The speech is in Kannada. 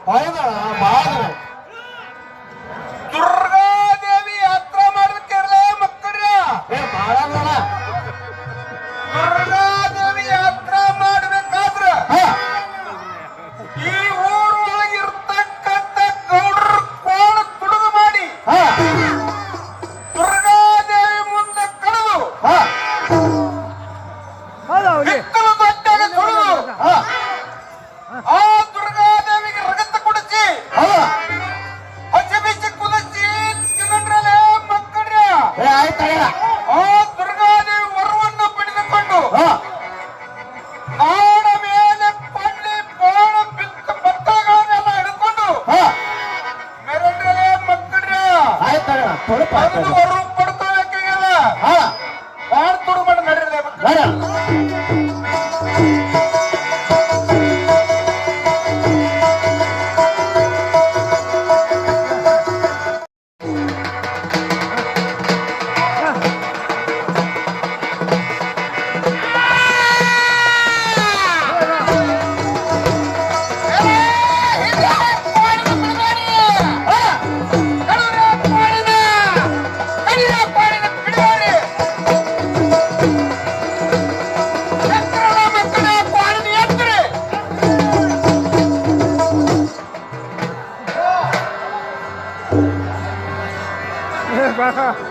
ಹೌದಾ ಬಾಳ ದುರ್ಗಾದೇವಿ ಯಾತ್ರಾ ಮಾಡ್ಬೇಕಿರ್ಲೇ ಮಕ್ಕಳ್ರ ಬಾಳ ದುರ್ಗಾದೇವಿ ಯಾತ್ರಾ ಮಾಡ್ಬೇಕಾದ್ರ ಈ ಊರೊಳಗಿರ್ತಕ್ಕಂಥ ಗೌಡ್ರ ಕೋಣ ತುಡುಗು ಮಾಡಿ ದುರ್ಗಾದೇವಿ ಮುಂದೆ ಕಳೆದು ಬೆಕ್ಕಲು ದೊಡ್ಡಾಗ ಸುಳಿದು ಆ ದುರ್ಗಾದೇವಿಗೆ ರಗತ ಕುಡಿಸಿ ಹಸಿ ಬಿಸಿ ಕುದಿಸಿ ತಿನ್ನಂದ್ರಲ್ಲೇ ಮಕ್ಕಳ್ರ ಆ ದುರ್ಗಾದೇವಿ ವರವನ್ನು ಪಡೆದುಕೊಂಡು ನಾಡ ಮೇಲೆ ಪಳ್ಳಿ ಬೋಣ ಬಿಕ್ಕ ಬತ್ತಗಳನ್ನೆಲ್ಲ ಹಿಡ್ಕೊಂಡು ಮೆರಡ್ರಲ್ಲೇ ಮಕ್ಕಳ್ರ ಅದು ವರು ಪಡ್ಕೋಬೇಕಾಗ್ಯದ ಬಾಳ ತುಡು ಮಾಡಿ ನಡೀರಲೇ ಮಕ್ಕಳ Ha ha ha.